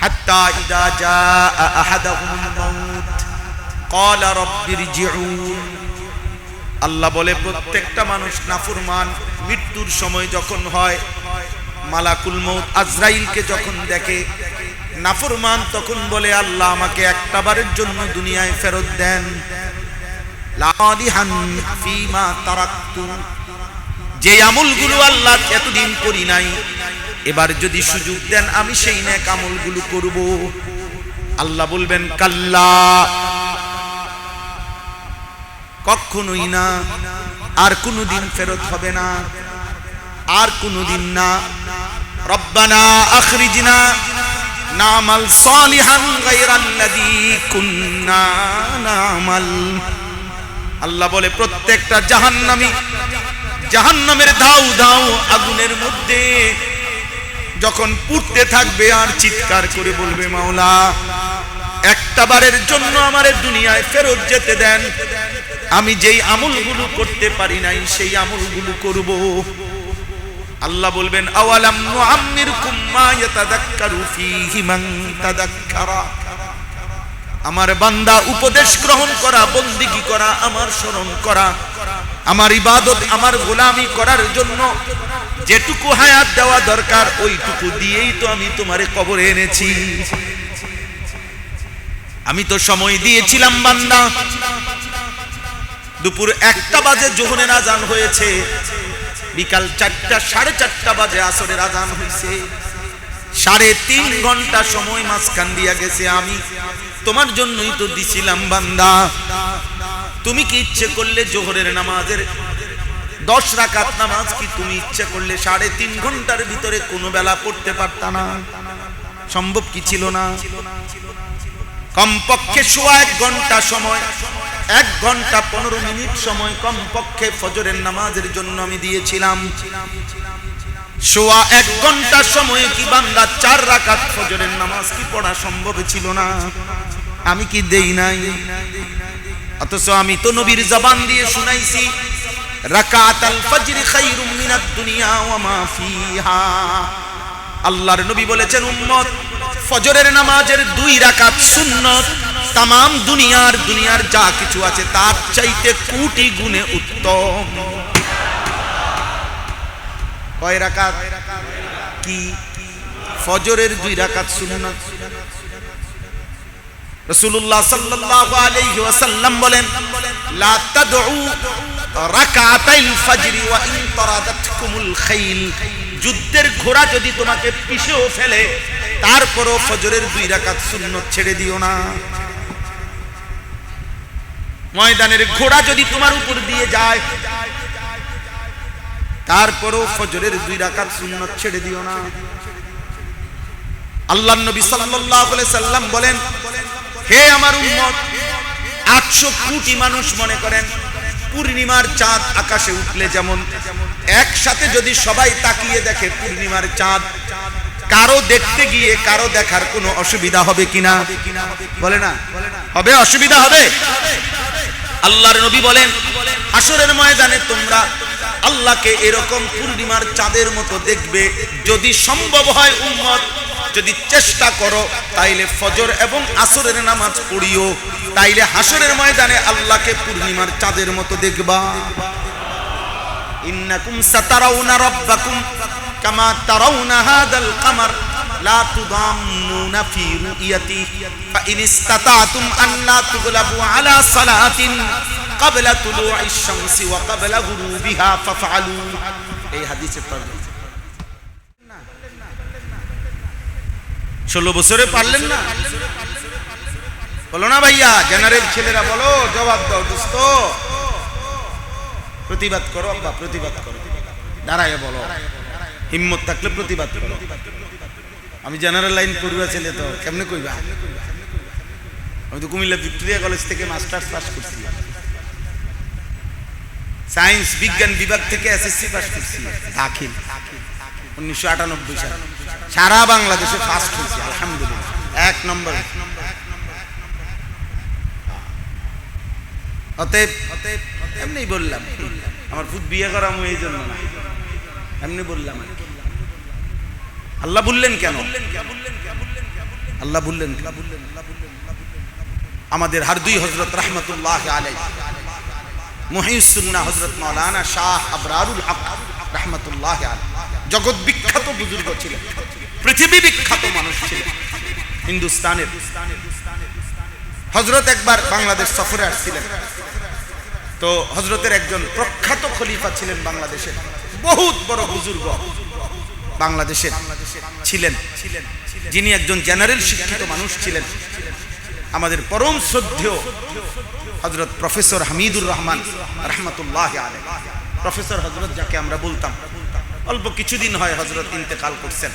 হাত্তা ইযা জাআ আহাদাহুমুল মাউত ক্বালা রাব্বিরজিউন। আল্লাহ বলে প্রত্যেকটা মানুষ নাফরমান মৃত্যুর সময় যখন হয়, মালাকুল মউত আজরাইলকে যখন দেখে, নাফরমান তখন বলে আল্লাহ আমাকে একটা বারের জন্য দুনিয়ায় ফেরত দেন। লাদিহান ফিমা তারাকতু, যে আমলগুলো আল্লাহ এতদিন করি নাই, এবার যদি সুযোগ দেন আমি সেই নেক আমলগুলো করব। আল্লাহ বলবেন কাল্লা, কখনোই না, আর কোনোদিন ফেরত হবে না, আর কোনোদিন না। রব্বানা আখরিজনা নামাল সালিহান গায়রাল্লাযী কুন্না নামাল। আল্লাহ বলে প্রত্যেকটা জাহান্নামী জাহান্নামের ধাউ ধাউ আগুনের মধ্যে যখন পুড়তে থাকবে আর চিৎকার করে বলবে মাওলা একটা বারের জন্য আমারে দুনিয়ায় ফেরত যেতে দেন, আমি যেই আমলগুলো করতে পারি নাই সেই আমলগুলো করব। আল্লাহ বলবেন আওয়ালাম নুআম্মিরকুম মা ইয়াতাযাক্কারু ফীহি মান তাযাক্কারা। আমার বান্দা উপদেশ গ্রহণ করা, বন্দেগী করা, আমার স্মরণ করা, আমার ইবাদত, আমার গোলামি করার জন্য যেটুকু হায়াত দেওয়া দরকার ওইটুকু দিয়েই তো আমি তোমারে কবরে এনেছি। আমি তো সময় দিয়েছিলাম বান্দা, দুপুর 1টা বাজে যোহরের আজান হয়েছে, বিকাল 4টা 4:30 বাজে আসরের আজান হয়েছে, 3.5 ঘন্টা সময় মাঝখান দিয়া গেছে। আমি তোমার জন্যই তো দিছিলাম বান্দা। তুমি কি ইচ্ছে করলে যোহরের নামাজের 10 রাকাত নামাজ কি তুমি ইচ্ছে করলে 3.5 ঘন্টার ভিতরে কোনো বেলা পড়তে পারতা না? সম্ভব কি ছিল না? কমপক্ষে 1 ঘন্টা সময়, 1 ঘন্টা 15 মিনিট সময় কমপক্ষে ফজরের নামাজের জন্য আমি দিয়েছিলাম। 1 ঘন্টা সময়ে কি বান্দা 4 রাকাত ফজরের নামাজ কি পড়া সম্ভব ছিল না? আমি কি দেই নাই? অথচ আমি তো নবীর জবান দিয়ে শুনাইছি রাকাতাল ফজরি খায়রুম মিনাদ দুনিয়া ওয়া মা ফিহা। আল্লাহর নবী বলেছেন উম্মত ফজরের নামাজের 2 রাকাত সুন্নাত तमाम दुनियार जा किछु आछे तार चाइते कोटी गुणे उत्तम। कय राकात की फजरेर 2 राकात सुन्नात। रसूलुल्लाह सल्लल्लाहु अलैहि वसल्लम बोलेन ला तदउ রাকাতাইল ফজরি ওয়া ইন তারাদাতকুমুল খাইল। যুদ্ধের ঘোড়া যদি তোমাকে পিষেও ফেলে তারপরও ফজরের 2 রাকাত সুন্নাত ছেড়ে দিও না। ময়দানের ঘোড়া যদি তোমার উপর দিয়ে যায় তারপরও ফজরের 2 রাকাত সুন্নাত ছেড়ে দিও না। আল্লাহর নবী সাল্লাল্লাহু আলাইহি সাল্লাম বলেন হে আমার উম্মত 800 কোটি মানুষ মনে করেন পূর্ণিমার চাঁদ আকাশে উঠলে যেমন একসাথে যদি সবাই তাকিয়ে দেখে পূর্ণিমার চাঁদ, কারো দেখতে গিয়ে কারো দেখার কোনো অসুবিধা হবে কিনা? বলে না হবে? অসুবিধা হবে? আল্লাহর নবী বলেন হাসরের ময়দানে তোমরা আল্লাহকে এরকম পূর্ণিমার চাঁদের মতো দেখবে। যদি সম্ভব হয় উম্মত, যদি চেষ্টা করো তাইলে ফজর এবং আসরের নামাজ পড়িও, তাইলে হাসরের ময়দানে আল্লাহকে পূর্ণিমার চাঁদের মতো দেখবা। ইন্নাকুম সাতারাউনা রাব্বাকুম কামা তারাউনা হাদাল কামার লা তুদাম্মুনা ফি রুইয়াতি ফা ইন ইসতাতাতুম আন লা তুগলাবু আলা সালাতিন ক্বাবলা তুলুইশ শামসি ওয়া ক্বাবলা গুরুবিহা ফাফআলু। এই হাদিসের তর্জমা 16 বছরে পারলেন না? বলো না ভাইয়া, জেনারেল ছেলেরা বলো, জবাব দাও দোস্ত। প্রতিবাদ করো আব্বা, প্রতিবাদ করো, দাঁড়ায় বলো, হিম্মত থাকলে প্রতিবাদ করো। আমি জেনারেল লাইন পড়ুয়া ছেলে তো কেমনে কইবা? আমি তো কুমিল্লা ভিক্টোরিয়া কলেজ থেকে মাস্টার্স পাস করছি, সায়েন্স বিজ্ঞান বিভাগ থেকে এসএসসি পাস করছি, দাখিল 1998 সালে। সারা বাংলাদেশে ফার্স্ট হয়েছি আলহামদুলিল্লাহ, 1 নম্বর। অতএব এমনি বললাম, আমার খুব বিয়ে করা আমি এই জন্য না, এমনি বললাম। আল্লাহ বললেন কেন? আল্লাহ বললেন আমাদের হারদুই হযরত রাহমাতুল্লাহ আলাইহি মুহিউস সুন্নাহ হযরত মাওলানা শাহ আবরারুল হক রাহমাতুল্লাহ আলাইহি জগৎ বিখ্যাত বুজুর্গ ছিলেন, পৃথিবী বিখ্যাত মানুষ ছিলেন হিন্দুস্তানের। হযরত একবার বাংলাদেশ সফরে আসছিলেন, তো হযরতের একজন প্রখ্যাত খলিফা ছিলেন বাংলাদেশের, বহুত বড় বুজুর্গ বাংলাদেশের ছিলেন, যিনি একজন জেনারেল শিক্ষিত মানুষ ছিলেন, আমাদের পরম শ্রদ্ধেয় হযরত প্রফেসর হামিদুর রহমান রাহমাতুল্লাহ আলাইহি। প্রফেসর হযরত যাকে আমরা বলতাম, অল্প কিছুদিন হয় হযরত ইন্তেকাল করছেন।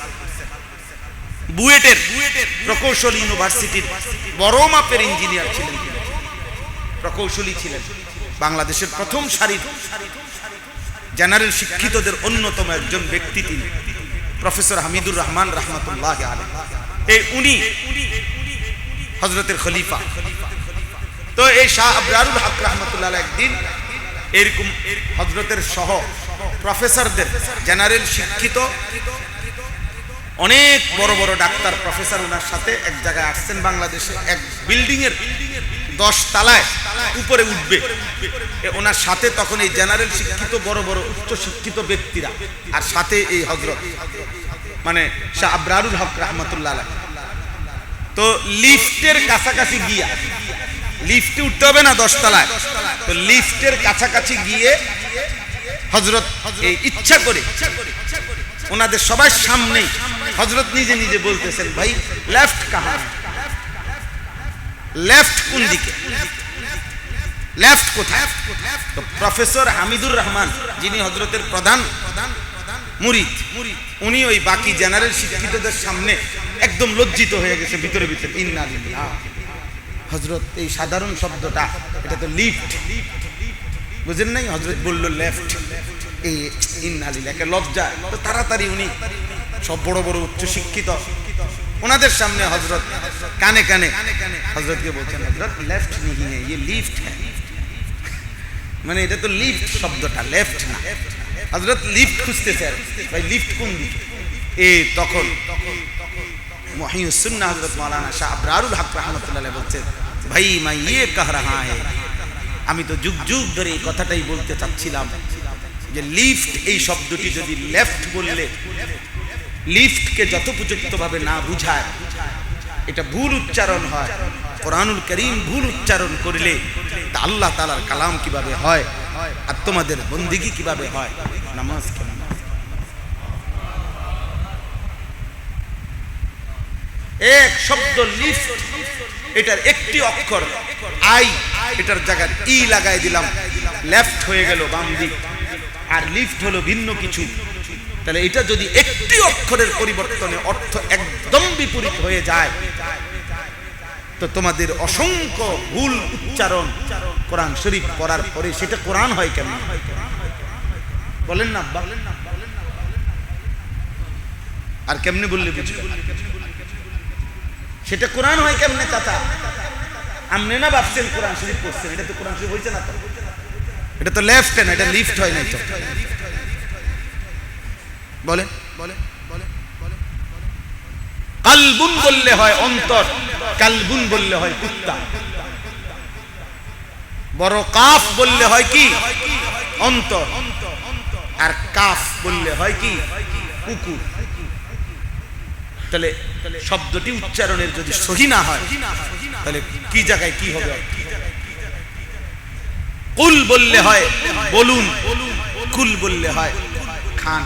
বুয়েটের প্রকৌশলী ইউনিভার্সিটির বড় মাপের ইঞ্জিনিয়ার ছিলেন, প্রকৌশলী ছিলেন, বাংলাদেশের প্রথম সারির জেনারেল শিক্ষিতদের অন্যতম একজন ব্যক্তি তিনি প্রফেসর হামিদুর রহমান রাহমাতুল্লাহ আলাইহি। এই উনি হযরতের খলিফা। তো এই শাহ আবরারুল হক রাহমাতুল্লাহ আলাইহি একদিন এরকম হযরতের সহ প্রফেসরদের, জেনারেল শিক্ষিত অনেক বড় বড় ডাক্তার প্রফেসর ওনার সাথে এক জায়গায় আসছেন বাংলাদেশে, এক বিল্ডিং এর 10 তলায় উপরে উঠবে ওনার সাথে। তখন এই জেনারেল শিক্ষিত বড় বড় উচ্চ শিক্ষিত ব্যক্তিরা, আর সাথে এই হযরত মানে শাহ আবরারুল হক রাহমাতুল্লাহ আলাইহি। তো লিফটের কাছাকাছি গিয়া, লিফটে উঠতে হবে না 10 তলায়, তো লিফটের কাছাকাছি গিয়ে হযরত এই ইচ্ছা করে ওনাদের সবার সামনে হযরত নিজে নিজে বলতেছেন, ভাই লেফট কাহা, লেফট কোন দিকে, লেফট কোথায়? তো প্রফেসর হামিদুর রহমান, যিনি হযরতের প্রধান মুরিদ, উনি ওই বাকি জেনারেল শিক্ষিতদের সামনে একদম লজ্জিত হয়ে গেছে ভিতরে ভিতরে। ইন্না লিল্লাহ, হযরত এই সাধারণ শব্দটা, এটা তো লিফট, বুঝেন নাই? হযরত বলল লেফট, এই ইন্না লিল্লাহ, একটা লজ্জা। তো তাড়াতাড়ি উনি সব বড় বড় উচ্চ শিক্ষিত ওনাদের সামনে হযরত কানে কানে হযরতকে বলছেন, হযরত লেফট नहीं है, ये লিফট है। মানে এটা তো লিফট শব্দটা, লেফট না। হযরত লিফট খুঁজতেছেন, ভাই লিফট কোন দিকে? এই তখন মুহিউস সুন্নাহ হযরত মাওলানা শাহ আবরারুল হক রাহমাতুল্লাহ আলাইহি বলছেন, ভাই मैं ये कह रहा है, আমি তো যুগ যুগ ধরে এই কথাটাই বলতে চাচ্ছিলাম যে লিফট এই শব্দটি যদি লেফট বললে লিফটকে যথোপযুক্তভাবে না বুঝায়, এটা ভুল উচ্চারণ হয়, কোরআনুল কারীম ভুল উচ্চারণ করলে তা আল্লাহ তাআলার কালাম কিভাবে হয় আর তোমাদের বন্দেগী কিভাবে হয়, নামাজ কেমন? এক শব্দ লিফট, এটার একটি অক্ষর আই, এটার জায়গায় ই লাগাই দিলাম, লেফট হয়ে গেল বাম দিক, আর লিফট হলো ভিন্ন কিছু। তাহলে এটা যদি একটি অক্ষরের পরিবর্তনে অর্থ একদম বিপরীত হয়ে যায়, তো তোমাদের অসংখ্য ভুল উচ্চারণ কোরআন শরীফ পড়ার পরে সেটা কোরআন হয় কেমন? বলেন না আব্বা? আর কেমনে বললে বুঝবে? সেটা কোরআন হয় কেমনে চাচা? আপনি না ভাবছেন কোরআন শরীফ পড়ছেন, এটা তো কোরআন শরীফ হয়েছে না, তো এটা তো লেফট না, এটা লিফট হয় নাই। তো বলেন, কালবুন বললে হয় অন্তর, কালবুন বললে হয় কুত্তা, বড় কাফ বললে হয় কি অন্তর, আর কাফ বললে হয় কি কুকুর। তাহলে শব্দটি উচ্চারণের যদি সহি না হয়, তাহলে কি জায়গায় কি হবে? কুল বললে হয় বলুন, কুল বললে হয় খান,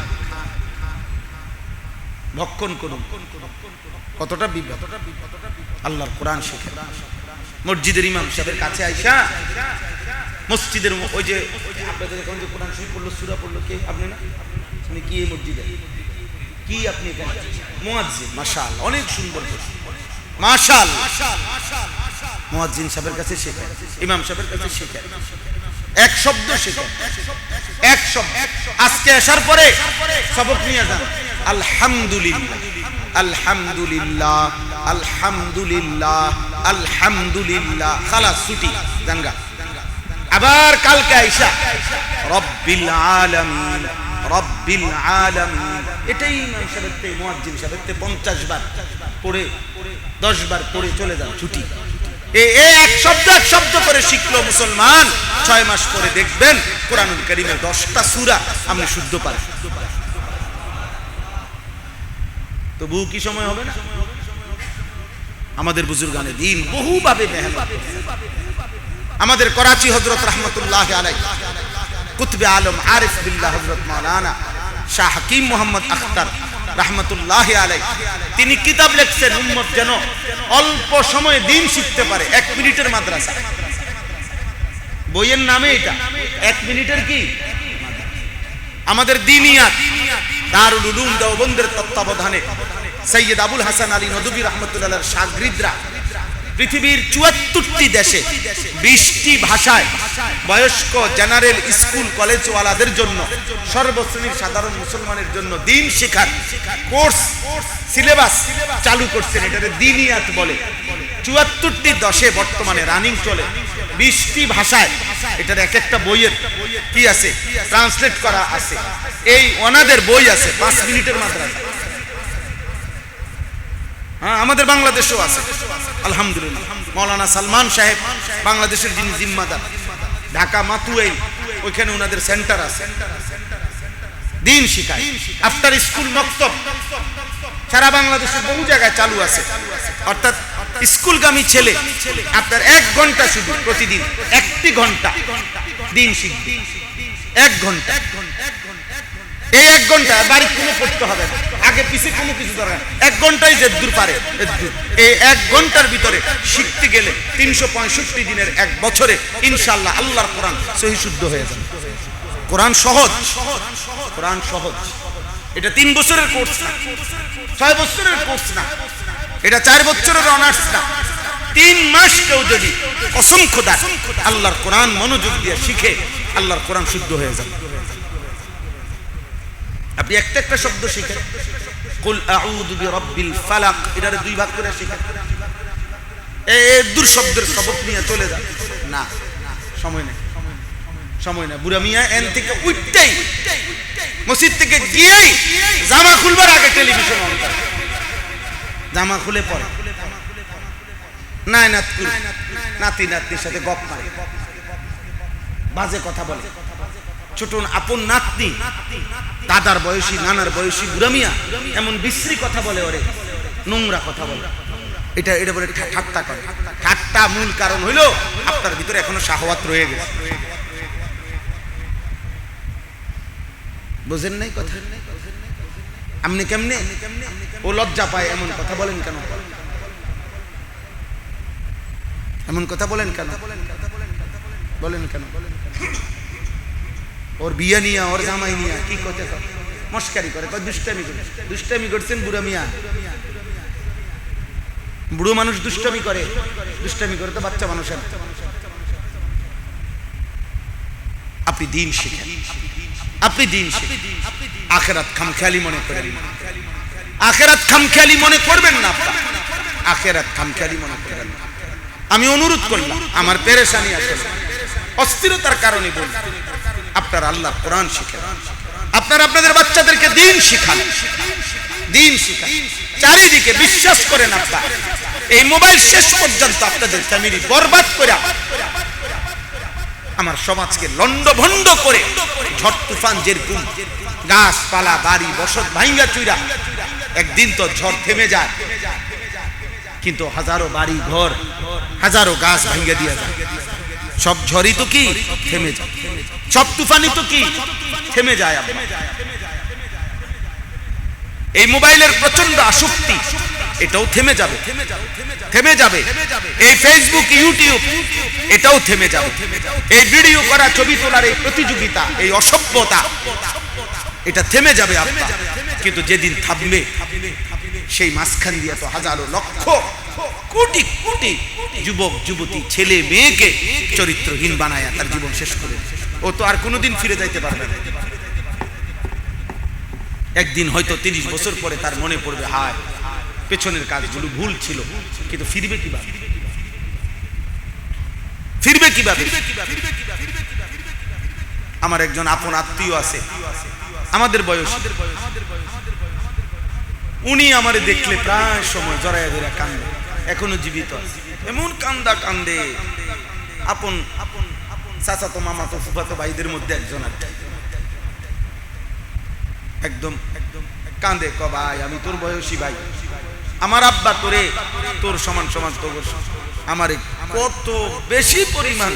ভক্ষণ করুন। কতটা বিপদ! আল্লাহর কোরআন শিখে মসজিদের ইমাম সাহেবের কাছে আইসা, মসজিদের ওই যে আপনাদের এখন যে কোরআন শরীফ পড়লো, সূরা পড়লো, কে আপনি না? আপনি কি এই মসজিদে কি আপনি এখানে মুয়াজ্জিন? মাশাআল্লাহ, অনেক সুন্দর, মাশাআল্লাহ। মুয়াজ্জিন সাহেবের কাছে শেখেন, ইমাম সাহেবের কাছে শেখেন, এক শব্দ শেখেন, এক শব্দ। আজকে আসার পরে সবক নিয়ে যান, আলহামদুলিল্লাহ, আলহামদুলিল্লাহ, আলহামদুলিল্লাহ, আলহামদুলিল্লাহ, খালাস, ছুটি, জানগা। আবার কালকে আইসা রব্বিল আলামিন, রব্বিল আলামিন, এটাই ইমাম সাহেবের থেকে মুয়াজ্জিন সাহেবের থেকে 50 বার পড়ে 10 বার পড়ে চলে যান ছুটি। এক শব্দ করে শিখলো মুসলমান, 6 মাস পরে দেখবেন কোরআনুল কারীমের 10টা সূরা আপনি শুদ্ধ পারেন। তবু কি সময় হবে না? আমাদের বুজুর্গানে দিন বহুভাবে মেহনত। আমাদের করাচি হযরত রাহমাতুল্লাহ আলাইহি কুতুবে আলম আরিফ বিল্লাহ হযরত মাওলানা শাহ হাকিম মোহাম্মদ আখতার রাহমাতুল্লাহ আলাইহি, তিনি কিতাব লিখছেন উম্মত যেন অল্প সময়ে দিন শিখতে পারে। 1 মিনিটের মাদ্রাসা, বইয়ের নামে এটা 1 মিনিটের কি আমাদের দিনিয়াত। দারুল উলুম দেওবন্দের তত্ত্বাবধানে সৈয়দ আবুল হাসান আলী নদভী রাহমাতুল্লাহর শাগরিদরা পৃথিবীর 74টি দেশে 20টি ভাষায় বয়স্ক জেনারেল স্কুল কলেজ ওয়ালাদের জন্য, সর্বশ্রেণীর সাধারণ মুসলমানের জন্য দিন শেখার কোর্স সিলেবাস চালু করছেন। এটাকে দিনিয়াত বলে। 74টি দেশে বর্তমানে রানিং চলে, 20টি ভাষায়। এটার এক একটা বইয়ের কি আছে, ট্রান্সলেট করা আছে। এই ওনাদের বই আছে 5 মিনিটের মাদ্রাসা। হ্যাঁ, আমাদের বাংলাদেশেও আছে আলহামদুলিল্লাহ। মাওলানা সালমান সাহেব বাংলাদেশের যিনি জিম্মাদার, ঢাকা মাতুয়াইল, ওইখানে ওনাদের সেন্টার আছে, দিন শিখায়। আফটার স্কুল মক্তব সারা বাংলাদেশের বহু জায়গায় চালু আছে। অর্থাৎ স্কুলগামী ছেলে আপনার 1 ঘন্টা শুধু প্রতিদিন 1টি ঘন্টা দিন শিখবে। 1 ঘন্টা, এই 1 ঘন্টা বাড়ি কোনো পড়তে হবে না, আগে পিছিয়ে কোনো কিছু দরকার। 1 ঘন্টায় যে দূর পারে দূর। এই 1 ঘন্টার ভিতরে শিখতে গেলে 365 দিনের 1 বছরে ইনশাআল্লাহ আল্লাহর কোরআন সহি শুদ্ধ হয়ে যাবে। কোরআন সহজ, কোরআন সহজ। এটা 3 বছরের কোর্স না, 6 বছরের কোর্স না, এটা 4 বছরের অনার্স না। 3 মাস কেউ যদি কসম খোদা আল্লাহর কোরআন মনোযোগ দিয়ে শিখে, আল্লাহর কোরআন শুদ্ধ হয়ে যাবে। আপনি একটা শব্দ শিখেন, কুল আউযু বিরাব্বিল ফালাক, এটারে 2 ভাগ করে শিখেন। এই দূর শব্দের সবক নিয়ে চলে যান না, সময় নেই, সময় না। বুড়া মিয়া এন থেকে উঠতেই মসজিদ থেকে গিয়েই জামা খুলবার আগে টেলিভিশন অন করে, জামা খুলে পড়ে, নাতি নাতনির সাথে গপ মারে, বাজে কথা বলে। ছোট আপন নাতনি, দাদার বয়সী, নানার বয়সী বুড়া মিয়া এমন বিশ্রী কথা বলে, ওরে নোংরা কথা বলে। এটা বলে ঠাট্টা করে। ঠাট্টা মূল কারণ হইল আপনার ভিতরে এখনো শাহওয়াত রয়ে গেছে। বুঝেন নাই কথা? আপনি কেমনে ও লজ্জা পায় এমন কথা বলেন কেন? এমন কথা বলেন কেন? বলেন কেন? ওর বিয়ে নিয়ে, ওর জামাই নিয়ে কি করতে মস্কারি করে, দুষ্টামি করে। দুষ্টামি করছেন বুড়া মিয়া? বুড়ো মানুষ দুষ্টামি করে? দুষ্টামি করে তো বাচ্চা মানুষের। আপনি দিন শিখেন, আপনি দিন শিখেন। আখিরাত খামখেয়ালি মনে করেন না, আখিরাত খামখেয়ালি মনে করবেন না, আখিরাত খামখেয়ালি মনে করবেন না। আমি অনুরোধ করলাম, আমার পেরেশানি আছে, অস্থিরতার কারণে বলি, আপনার আল্লাহ কোরআন শিখেন, আপনারা আপনাদের বাচ্চাদেরকে দিন শিখান, দিন শিখান। চারিদিকে বিশ্বাস করেন, আপনার এই মোবাইল শেষ পর্যন্ত আপনাদের ফ্যামিলি বরবাদ করে আমার সমাজকে লন্ডভন্ড করে, ঝড় তুফান যেরকম গাছপালা বাড়ি বসত ভাঙ্গা চুরা, একদিন তো ঝড় থেমে যায়, কিন্তু হাজারো বাড়ি ঘর, হাজারো গাছ ভাঙ্গা দিয়ে যায়। সব ঝড়ই তো কি থেমে যায়, সব তুফানই তো কি থেমে যায়। এই মোবাইলের প্রচন্ড আসক্তি, এটাও থেমে যাবে, থেমে যাবে। এই ফেসবুক, ইউটিউব, এটাও থেমে যাবে। এই ভিডিও করা, ছবি তোলার এই প্রতিযোগিতা, এই অসভ্যতা, এটা থেমে যাবে আপনার। কিন্তু যেদিন থামবে, সেই মাঝখান দিয়ে তো হাজারো লক্ষ কোটি কোটি যুবক যুবতী, ছেলে মেয়েকে চরিত্রহীন বানায় তার জীবন শেষ করে। ও তো আর কোনোদিন ফিরে যাইতে পারবে না। একদিন হয়তো 30 বছর পরে তার মনে পড়বে, হায় পেছনের কাজগুলো ভুল ছিল, কিন্তু ফিরবে কিভাবে? ফিরবে কিভাবে? আমার একজন আপন আত্মীয় আছে, আমাদের বয়স, উনি আমারে দেখলে প্রায় সময় জড়াইয়া ধরে কান্দে, এখনো জীবিত আছে। এমন কান্দা কান্দে, আপন চাচাতো মামাতো ফুফাতো ভাইদের মধ্যে একজন আর একদম কান্দে, ক ভাই আমি তোর বয়সী ভাই, আমার আব্বা তোরে তোর সমান সমান তো আমারে কত বেশি পরিমাণ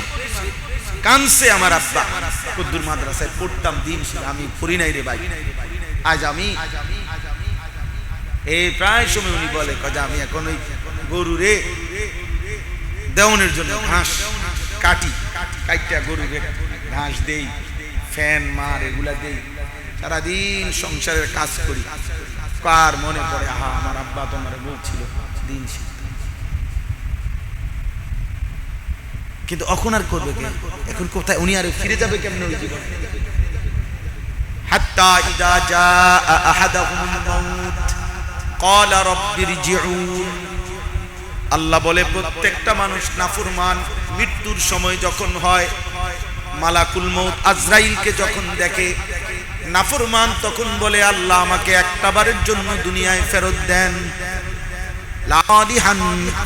কানছে আমার আব্বা। কদ্দুর মাদ্রাসায় পড়তাম, দিন আমি পড়ি নাই রে ভাই, আজ আমি এই প্রায় সময় উনি বলে যে আমি এখন ওই গরু রে দেওয়ানোর জন্য ঘাস কাটি, কাইটা গরু রে ঘাস দেই, ফ্যান মার এগুলা দেই, সারাদিন সংসারের কাজ করি। কার মনে পড়ে আহা আমার আব্বা তোমার বলছিল দিন শিখতে, কিন্তু এখন আর করবে কে? এখন কোথায় উনি আর ফিরে যাবে কেমনে ওই জীবনে? হাত্তা ইযা জাআ আহাদাহুমুল মাউত ক্বালা রাব্বিরজিউন। আল্লাহ বলে প্রত্যেকটা মানুষ নাফরমান, মৃত্যুর সময় যখন হয়, মালাকুল মউত আজরাইলকে যখন দেখে, নাফরমান তখন বলে আল্লাহ আমাকে একটা বারের জন্য দুনিয়ায় ফেরত দেন। লাদিহান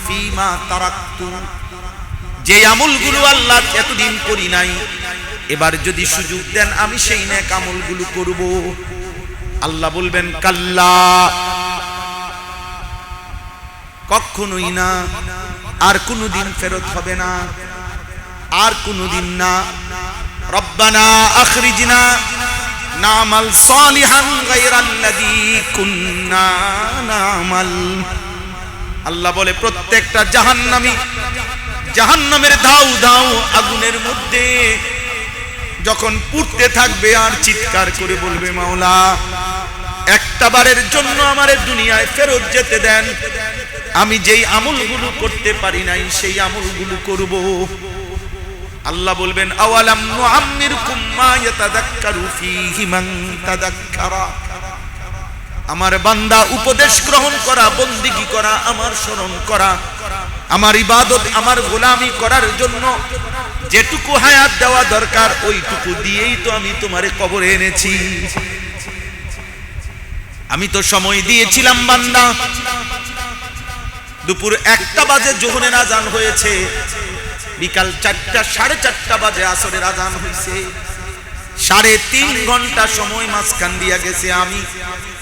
ফিমা তারাকতু, যে আমলগুলো আল্লাহ এতদিন করি নাই, এবার যদি সুযোগ দেন আমি সেই নেক আমলগুলো করব। আল্লাহ বলবেন কাল্লা, কখনোই না, আর কোনোদিন ফেরত হবে না, আর কোনোদিন না। রব্বানা আখরিজনা নামাল সালিহান গায়রাল্লাযী কুন্না নামাল। আল্লাহ বলে প্রত্যেকটা জাহান্নামী জাহান্নামের ধাউ ধাউ আগুনের মধ্যে যখন পুড়তে থাকবে আর চিৎকার করে বলবে মাওলা একটা বারের জন্য আমারে দুনিয়ায় ফেরত যেতে দেন, আমি যেই আমলগুলো করতে পারি নাই সেই আমলগুলো করব। আল্লাহ বলবেন আওয়ালাম নুআম্মিরকুম মা ইয়াতাযাক্কারু ফীহি মান তাযাক্কারা। আমার বান্দা উপদেশ গ্রহণ করা, বন্দেগী করা, আমার স্মরণ করা, আমার ইবাদত, আমার গোলামি করার জন্য যেটুকু হায়াত দেওয়া দরকার ওইটুকু দিয়েই তো আমি তোমারে কবরে এনেছি। আমি তো সময় দিয়েছিলাম বান্দা, দুপুর 1টা বাজে যোহরের আজান হয়েছে, বিকাল 4টা 4:30 বাজে আসরের আজান হয়েছে, 3.5 ঘন্টা সময় মাঝখান দিয়া গেছে। আমি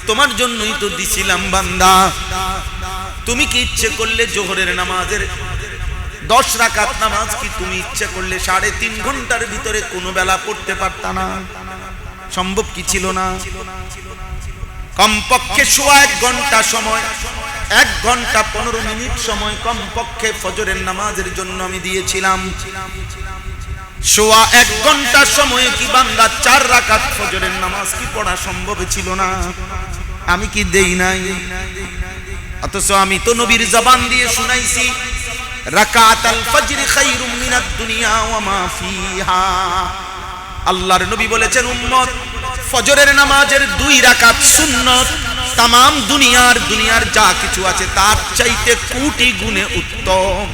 তোমার জন্যই তো দিছিলাম বান্দা। তুমি কি ইচ্ছে করলে যোহরের নামাজের 10 রাকাত নামাজ কি তুমি ইচ্ছে করলে 3.5 ঘন্টার ভিতরে কোনো বেলা পড়তে পারতা না? সম্ভব কি ছিল না? কমপক্ষে 1 ঘন্টা সময়, 1 ঘন্টা 15 মিনিট সময় কমপক্ষে ফজরের নামাজের জন্য আমি দিয়েছিলাম। 1 ঘন্টা সময়ে কি বান্দা 4 রাকাত ফজরের নামাজ কি পড়া সম্ভব ছিল না? আমি কি দেই নাই? অথচ আমি তো নবীর জবান দিয়ে শুনাইছি রাকাতাল ফজর খায়রুম মিনাদ দুনিয়া ওয়া মা ফিহা। আল্লাহর নবী বলেছেন উম্মত ফজরের নামাজের 2 রাকাত সুন্নাত तमाम দুনিয়ার যা কিছু আছে তার চাইতে কোটি গুণে উত্তম।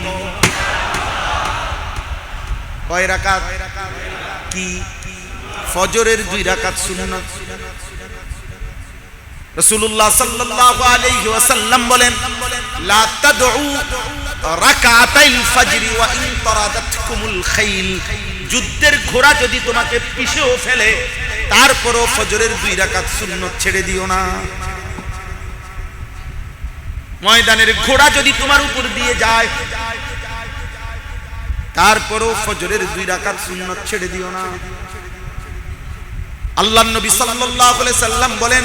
কয় রাকাত? কি ফজরের 2 রাকাত সুন্নাত। রাসূলুল্লাহ সাল্লাল্লাহু আলাইহি ওয়াসাল্লাম বলেন লা তাদউ রাকাতাইল ফজর ওয়া ইন তারাদাতকুমুল খাইল। যুদ্ধের ঘোড়া যদি তোমাকে পিষেও ফেলে তারপরও ফজরের 2 রাকাত সুন্নাত ছেড়ে দিও না। ময়দানের ঘোড়া যদি তোমার উপর দিয়ে যায় তারপরও ফজরের 2 রাকাত সুন্নাত ছেড়ে দিও না। আল্লাহর নবী সাল্লাল্লাহু আলাইহি সাল্লাম বলেন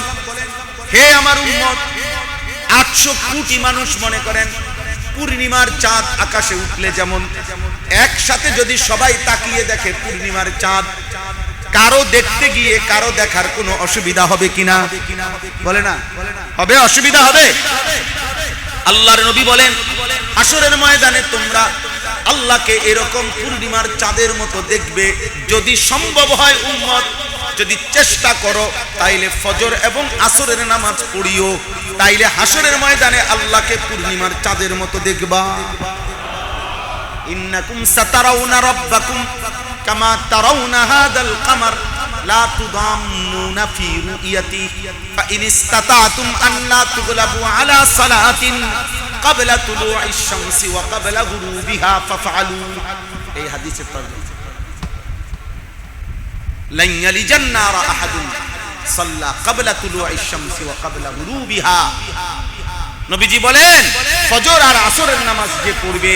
হে আমার উম্মত 800 কোটি মানুষ মনে করেন পূর্ণিমার চাঁদ আকাশে উঠলে যেমন একসাথে যদি সবাই তাকিয়ে দেখে পূর্ণিমার চাঁদ, কারো দেখতে গিয়ে কারো দেখার কোনো অসুবিধা হবে কিনা? বলে না হবে? অসুবিধা হবে? আল্লাহর নবী বলেন হাসরের ময়দানে তোমরা আল্লাহকে এরকম পূর্ণিমার চাঁদের মতো দেখবে। যদি সম্ভব হয় উম্মত, যদি চেষ্টা করো তাইলে ফজর এবং আসরের নামাজ পড়িও, তাইলে হাসরের ময়দানে আল্লাহকে পূর্ণিমার চাঁদের মতো দেখবা। ইন্নাকুম সাতারাউনা রাব্বাকুম কামা তারাউনা হাদাল কামার লা তুদাম্মুনা ফি রুইয়াতি ফা ইন ইসতাতাতুম আন লা তুগলাবু আলা সালাতিন ক্বাবলা তুলুইশ শামসি ওয়া ক্বাবলা গুরুবিহা ফাফআলু। এই হাদিসের তরজমা লান ইয়ালিজান নারা আহাদুন সাল্লা ক্বাবলা তুলুইশ শামসি ওয়া ক্বাবলা গুরুবিহা। নবীজি বলেন ফজর আর আসরের নামাজ যে পড়বে,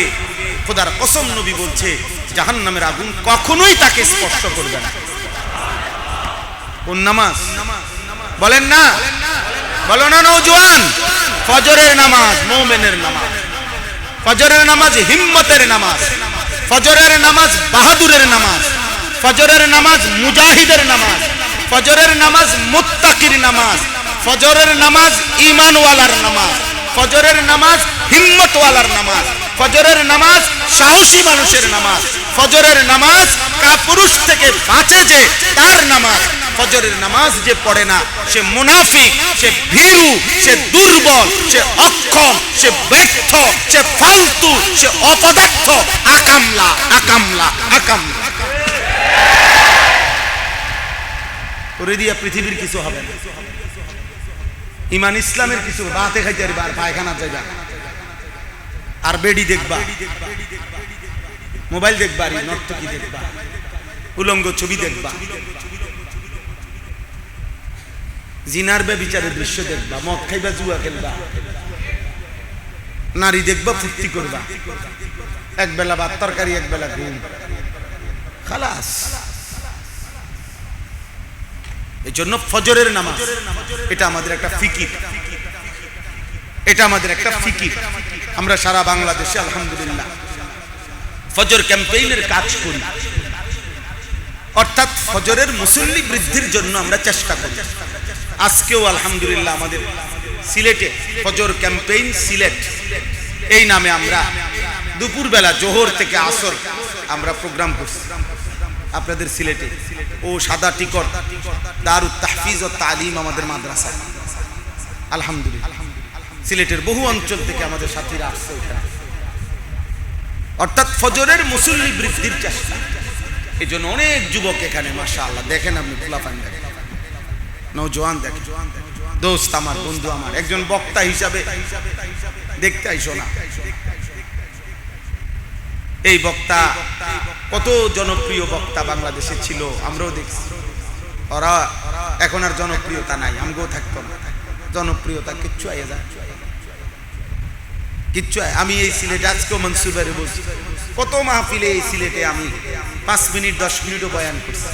খোদার কসম নবী বলছে জাহান্নামের আগুন কখনোই তাকে স্পর্শ করবে না। কোন নামাজ বলেন না, বলো না নওজোয়ান? ফজরের নামাজ মুমিনের নামাজ, ফজরের নামাজ হিম্মতের নামাজ, ফজরের নামাজ বাহাদুরের নামাজ, ফজরের নামাজ মুজাহিদের নামাজ, ফজরের নামাজ মুত্তাকির নামাজ, ফজরের নামাজ ঈমানওয়ালার নামাজ, ফজরের নামাজ হিম্মতওয়ালার নামাজ, ফজরের নামাজ সাহসী মানুষের নামাজ, ফজরের নামাজ কাপুরুষ থেকে বাঁচে যে তার নামাজ। ফজরের নামাজ যে পড়ে না সে মুনাফিক, সে ভীরু, সে দুর্বল, সে অক্ষম, সে ব্যর্থ, সে ফালতু, সে অপদার্থ, আকামলা আকামলা আকামলা। করে দিয়া পৃথিবীর কিছু হবে না, ইমান ইসলামের কিছু বাতে খাইতে আর পায়খানা যাইবা আর বেডি দেখবা, মোবাইল দেখবা, আর নর্তকী দেখবা, উলঙ্গ ছবি দেখবা, জিনার ব্যভিচারের দৃশ্য দেখবা, মদ খাইবা, জুয়া খেলবা, নারী দেখবা, ফুর্তি করবা, এক বেলা ভাত তরকারি, এক বেলা ঘুম, খালাস। এই জন্য ফজরের নামাজ এটা আমাদের একটা ফিকির, এটা আমাদের একটা ফিকির। আমরা সারা বাংলাদেশে আলহামদুলিল্লাহ ফজর ক্যাম্পেইনের কাজ করি, অর্থাৎ ফজরের মুসল্লি বৃদ্ধির জন্য আমরা চেষ্টা করি। আজকেও আলহামদুলিল্লাহ আমাদের সিলেটে ফজর ক্যাম্পেইন সিলেট এই নামে আমরা দুপুরবেলা জোহর থেকে আসর আমরা প্রোগ্রাম করছি আপনাদের সিলেটে। ও সাদা টিকট দারুত তাহফিজ ও তালিম আমাদের মাদ্রাসা, আলহামদুলিল্লাহ সিলেটের বহু অঞ্চল থেকে আমাদের সাথীরা আসছে ওখানে। অর্থাৎ ফজরের মুসল্লি বৃদ্ধির চেষ্টা। এই জন্য অনেক যুবক এখানে মাশাআল্লাহ দেখেন, আপনি খোলাফান দেখেন, নওজোয়ান দেখেন, দোস্ত আমার, বন্ধু আমার, একজন বক্তা হিসাবে দেখতে আইসো না। এই বক্তা কত জনপ্রিয় বক্তা বাংলাদেশে ছিল, আমরাও দেখছি। ওরা এখন আর জনপ্রিয়তা নাই, আমগো থাকতো না, জনপ্রিয়তা কিচ্ছু আইয়া যায়, কিচ্ছু। আমি এই সিলেটে আজকেও মনসুর ভাইরে বলছি, কত মাহফিলে এই সিলেটে আমি 5 মিনিট 10 মিনিটও বয়ান করছি।